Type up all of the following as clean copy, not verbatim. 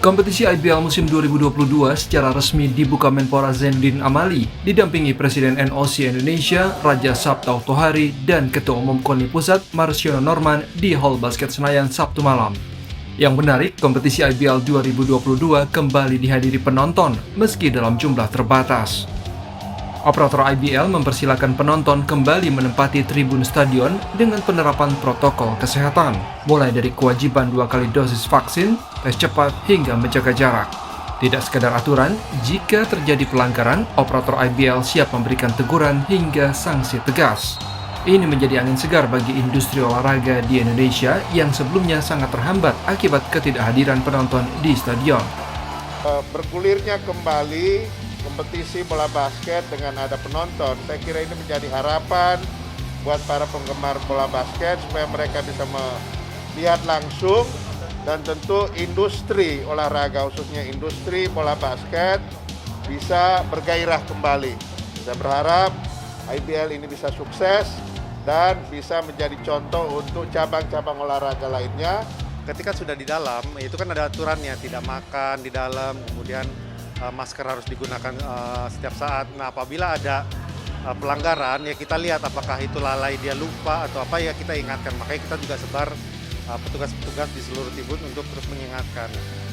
Kompetisi IBL musim 2022 secara resmi dibuka Menpora Zainuddin Amali, didampingi Presiden NOC Indonesia, Raja Sabta Oktohari, dan Ketua Umum KONI Pusat, Marsiono Norman, di Hall Basket Senayan Sabtu malam. Yang menarik, kompetisi IBL 2022 kembali dihadiri penonton, meski dalam jumlah terbatas. Operator IBL mempersilakan penonton kembali menempati tribun stadion dengan penerapan protokol kesehatan, mulai dari kewajiban 2 kali dosis vaksin, tes cepat, hingga menjaga jarak. Tidak sekadar aturan, jika terjadi pelanggaran, operator IBL siap memberikan teguran hingga sanksi tegas. Ini menjadi angin segar bagi industri olahraga di Indonesia yang sebelumnya sangat terhambat akibat ketidakhadiran penonton di stadion. Bergulirnya kembali kompetisi bola basket dengan ada penonton, saya kira ini menjadi harapan buat para penggemar bola basket supaya mereka bisa melihat langsung, dan tentu industri olahraga khususnya industri bola basket bisa bergairah kembali. Saya berharap IBL ini bisa sukses dan bisa menjadi contoh untuk cabang-cabang olahraga lainnya. Ketika sudah di dalam, itu kan ada aturannya, tidak makan di dalam, kemudian masker harus digunakan setiap saat. Nah, apabila ada pelanggaran, ya kita lihat apakah itu lalai dia lupa atau apa, ya kita ingatkan. Makanya kita juga sebar petugas-petugas di seluruh tribun untuk terus mengingatkan.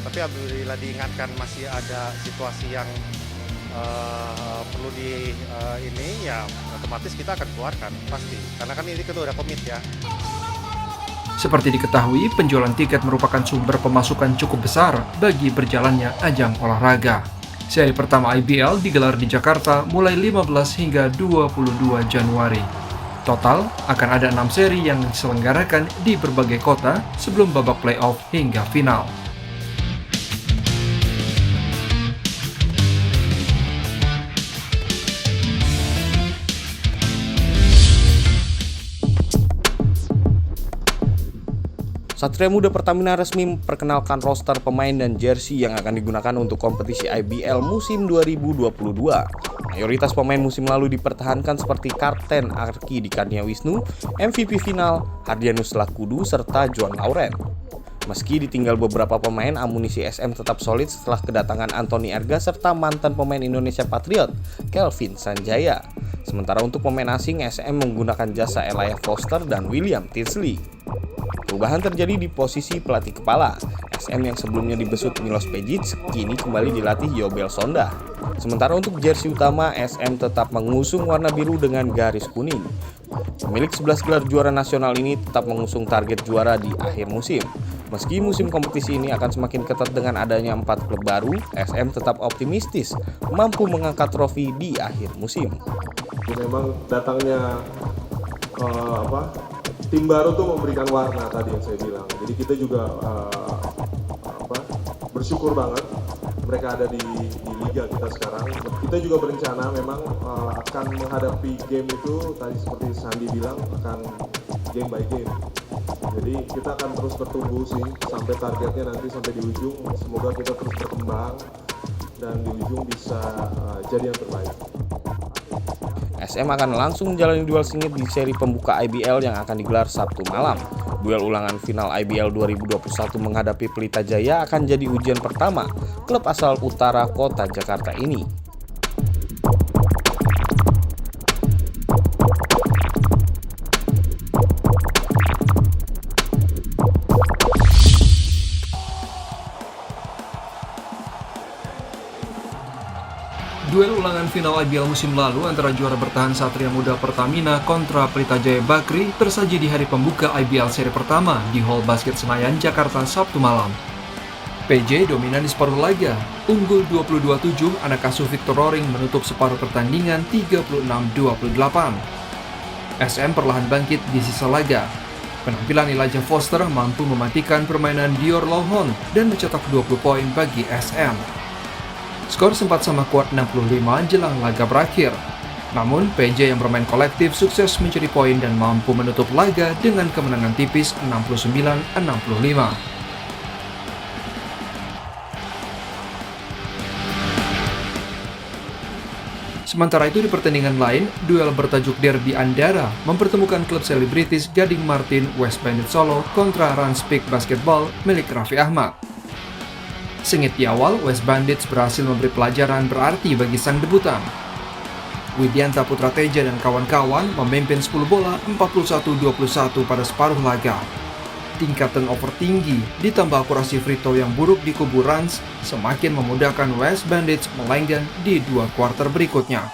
Tapi apabila diingatkan masih ada situasi yang perlu ini, ya otomatis kita akan keluarkan pasti. Karena kan ini kita udah komit ya. Seperti diketahui, penjualan tiket merupakan sumber pemasukan cukup besar bagi berjalannya ajang olahraga. Seri pertama IBL digelar di Jakarta mulai 15 hingga 22 Januari. Total, akan ada 6 seri yang diselenggarakan di berbagai kota sebelum babak playoff hingga final. Satria Muda Pertamina resmi memperkenalkan roster pemain dan jersey yang akan digunakan untuk kompetisi IBL musim 2022. Mayoritas pemain musim lalu dipertahankan seperti Kapten Arki Dikania Wisnu, MVP final Hardianus Lakudu, serta Juan Lauren. Meski ditinggal beberapa pemain, amunisi SM tetap solid setelah kedatangan Anthony Erga serta mantan pemain Indonesia Patriot, Kelvin Sanjaya. Sementara untuk pemain asing, SM menggunakan jasa Elijah Foster dan William Tinsley. Perubahan terjadi di posisi pelatih kepala. SM yang sebelumnya dibesut Milos Pejic kini kembali dilatih Yobel Sonda. Sementara untuk jersey utama, SM tetap mengusung warna biru dengan garis kuning. Pemilik 11 gelar juara nasional ini tetap mengusung target juara di akhir musim. Meski musim kompetisi ini akan semakin ketat dengan adanya 4 klub baru, SM tetap optimistis mampu mengangkat trofi di akhir musim. Memang datangnya tim baru tuh memberikan warna tadi yang saya bilang. Jadi kita juga bersyukur banget mereka ada di liga kita sekarang. Kita juga berencana memang akan menghadapi game itu tadi seperti Sandi bilang akan game by game. Jadi kita akan terus bertumbuh sih sampai targetnya nanti sampai di ujung. Semoga kita terus berkembang dan di ujung bisa jadi yang terbaik. SM akan langsung menjalani duel sengit di seri pembuka IBL yang akan digelar Sabtu malam. Duel ulangan final IBL 2021 menghadapi Pelita Jaya akan jadi ujian pertama klub asal utara kota Jakarta ini. Duel ulangan final IBL musim lalu antara juara bertahan Satria Muda Pertamina kontra Pelita Jaya Bakri tersaji di hari pembuka IBL seri pertama di Hall Basket Senayan, Jakarta Sabtu malam. PJ dominan di separuh laga, unggul 22-7, anak asuh Victor Roring menutup separuh pertandingan 36-28. SM perlahan bangkit di sisa laga. Penampilan Elijah Foster mampu mematikan permainan Dior Lohon dan mencetak 20 poin bagi SM. Skor sempat sama kuat 65 jelang laga berakhir. Namun, PJ yang bermain kolektif sukses mencuri poin dan mampu menutup laga dengan kemenangan tipis 69-65. Sementara itu di pertandingan lain, duel bertajuk Derby Andara mempertemukan klub selebritis Gading Martin West Bandit Solo kontra Rans Peak Basketball milik Raffi Ahmad. Sengit di awal, West Bandits berhasil memberi pelajaran berarti bagi sang debutan. Widianta Putra Teja dan kawan-kawan memimpin 10 bola 41-21 pada separuh laga. Tingkat turnover tinggi ditambah akurasi free throw yang buruk di kubu Rans semakin memudahkan West Bandits melenggang di 2 kuarter berikutnya.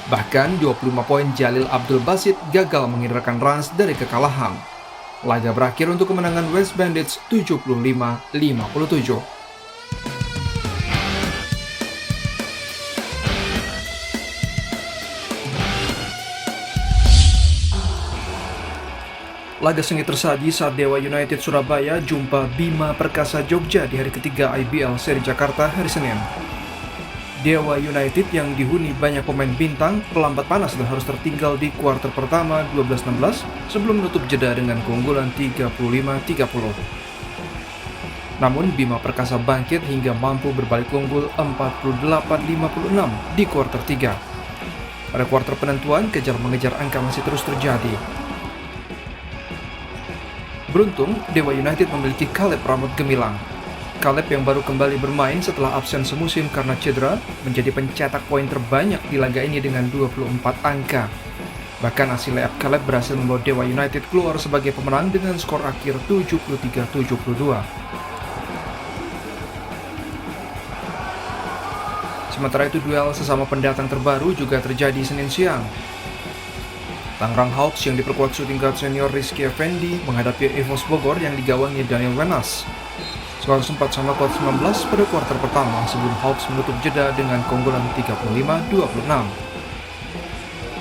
Bahkan 25 poin Jalil Abdul Basit gagal menghindarkan Rans dari kekalahan. Laga berakhir untuk kemenangan West Bandits 75-57. Laga sengit tersaji saat Dewa United Surabaya jumpa Bima Perkasa Jogja di hari ketiga IBL Seri Jakarta hari Senin. Dewa United yang dihuni banyak pemain bintang terlambat panas dan harus tertinggal di kuarter pertama 12-16 sebelum menutup jeda dengan keunggulan 35-30. Namun Bima Perkasa bangkit hingga mampu berbalik unggul 48-56 di kuarter 3. Pada kuarter penentuan, kejar-mengejar angka masih terus terjadi. Beruntung, Dewa United memiliki Caleb Ramot Gemilang. Caleb yang baru kembali bermain setelah absen semusim karena cedera, menjadi pencetak poin terbanyak di laga ini dengan 24 angka. Bahkan hasil layup Caleb berhasil membawa Dewa United keluar sebagai pemenang dengan skor akhir 73-72. Sementara itu, duel sesama pendatang terbaru juga terjadi Senin siang. Tangerang Hawks yang diperkuat shooting guard senior Rizky Effendi menghadapi EVOS Bogor yang digawangi Daniel Wenas. Skor sempat sama kuat 19 pada kuarter pertama sebelum Hawks menutup jeda dengan keunggulan 35-26.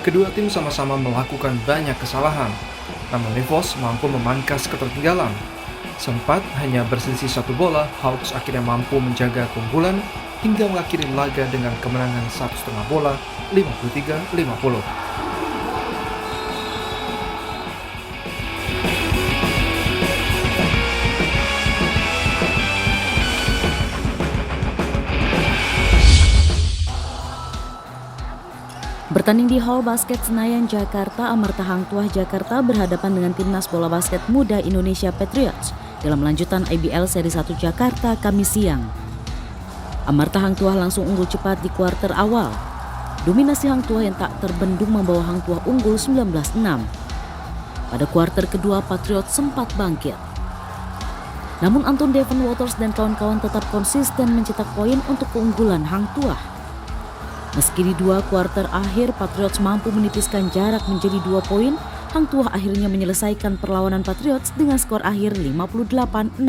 Kedua tim sama-sama melakukan banyak kesalahan, namun EVOS mampu memangkas ketertinggalan. Sempat hanya berselisih 1 bola, Hawks akhirnya mampu menjaga keunggulan hingga mengakhiri laga dengan kemenangan 1,5 bola 53-50. Bertanding di Hall Basket Senayan, Jakarta, Amarta Hang Tuah Jakarta berhadapan dengan Timnas Bola Basket Muda Indonesia Patriots dalam lanjutan IBL Seri 1 Jakarta Kamis siang. Amarta Hang Tuah langsung unggul cepat di kuarter awal. Dominasi Hang Tuah yang tak terbendung membawa Hang Tuah unggul 19-6. Pada kuarter kedua, Patriots sempat bangkit. Namun Anton Devon Waters dan kawan-kawan tetap konsisten mencetak poin untuk keunggulan Hang Tuah. Meski di 2 kuarter akhir Patriots mampu menipiskan jarak menjadi 2 poin, Hang Tuah akhirnya menyelesaikan perlawanan Patriots dengan skor akhir 58-60.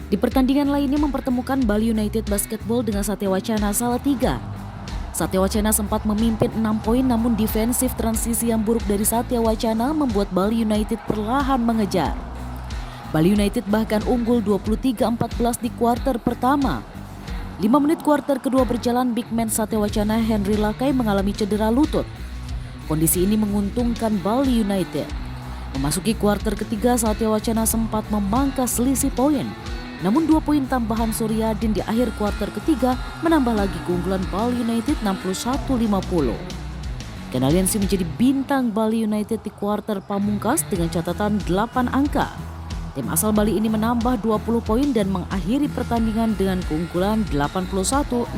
Di pertandingan lainnya mempertemukan Bali United Basketball dengan Satya Wacana Salatiga. Satya Wacana sempat memimpin 6 poin namun defensif transisi yang buruk dari Satya Wacana membuat Bali United perlahan mengejar. Bali United bahkan unggul 23-14 di kuarter pertama. 5 menit kuarter kedua berjalan, big man Satya Wacana Henry Lakai mengalami cedera lutut. Kondisi ini menguntungkan Bali United. Memasuki kuarter ketiga, Satya Wacana sempat memangkas selisih poin. Namun 2 poin tambahan Suryadin di akhir kuarter ketiga menambah lagi keunggulan Bali United 61-50. Kenaliansi menjadi bintang Bali United di kuarter pamungkas dengan catatan 8 angka. Tim asal Bali ini menambah 20 poin dan mengakhiri pertandingan dengan keunggulan 81-66.